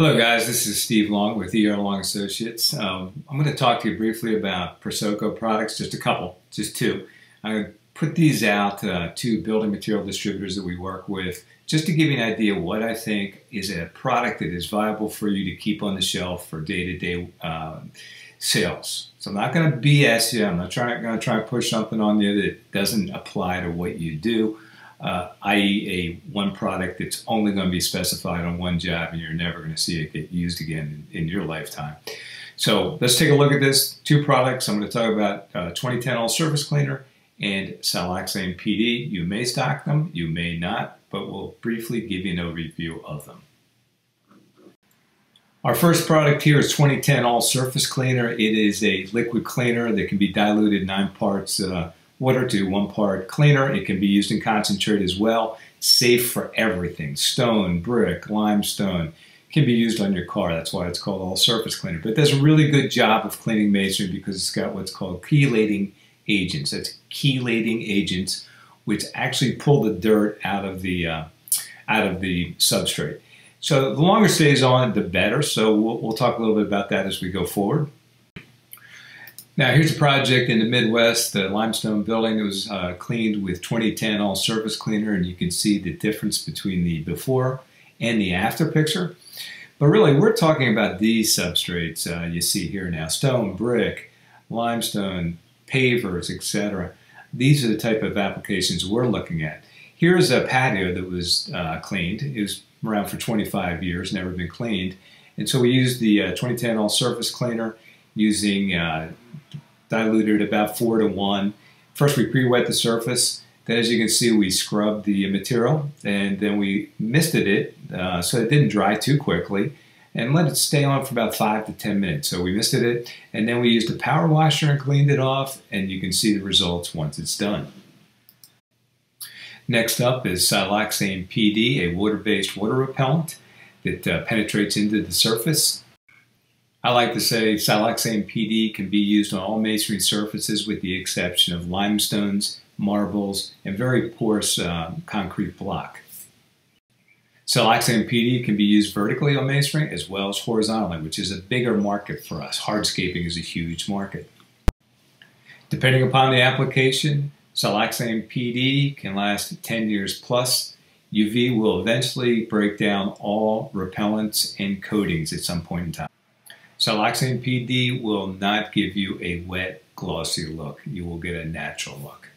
Hello guys, this is Steve Long with Long Associates. I'm going to talk to you briefly about Prosoco products, just a couple, just two. I put these out to building material distributors that we work with, just to give you an idea of what I think is a product that is viable for you to keep on the shelf for day-to-day sales. So I'm not going to BS you, I'm not going to try and push something on you that doesn't apply to what you do. I.e. one product that's only going to be specified on one job and you're never going to see it get used again in your lifetime. So let's take a look at this. Two products. I'm going to talk about 2010 All-Surface Cleaner and Siloxane PD. You may stock them, you may not, but we'll briefly give you an overview of them. Our first product here is 2010 All-Surface Cleaner. It is a liquid cleaner that can be diluted 9 parts water to 1 part cleaner. It can be used in concentrate as well. Safe for everything. Stone, brick, limestone. It can be used on your car. That's why it's called all-surface cleaner. But it does a really good job of cleaning masonry because it's got what's called chelating agents. That's chelating agents which actually pull the dirt out of the substrate. So the longer it stays on, the better. So we'll talk a little bit about that as we go forward. Now here's a project in the Midwest, the limestone building that was cleaned with 2010 all-surface cleaner, and you can see the difference between the before and the after picture. But really we're talking about these substrates you see here now: stone, brick, limestone, pavers, etc. These are the type of applications we're looking at. Here's a patio that was cleaned. It was around for 25 years, never been cleaned. And so we used the 2010 all-surface cleaner using diluted about 4 to 1. First we pre-wet the surface. Then as you can see we scrubbed the material and then we misted it so it didn't dry too quickly and let it stay on for about 5 to 10 minutes. So we misted it and then we used a power washer and cleaned it off, and you can see the results once it's done. Next up is Siloxane PD, a water-based water repellent that penetrates into the surface. I like to say Siloxane PD can be used on all masonry surfaces with the exception of limestones, marbles, and very porous concrete block. Siloxane PD can be used vertically on masonry as well as horizontally, which is a bigger market for us. Hardscaping is a huge market. Depending upon the application, Siloxane PD can last 10 years plus. UV will eventually break down all repellents and coatings at some point in time. Siloxane PD will not give you a wet, glossy look. You will get a natural look.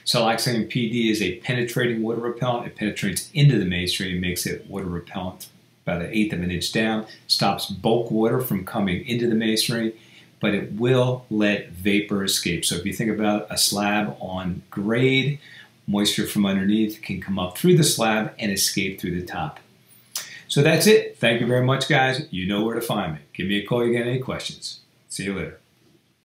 Siloxane PD is a penetrating water repellent. It penetrates into the masonry and makes it water repellent about 1/8 of an inch down. Stops bulk water from coming into the masonry, but it will let vapor escape. So if you think about a slab on grade, moisture from underneath can come up through the slab and escape through the top. So that's it. Thank you very much, guys. You know where to find me. Give me a call if you got any questions. See you later.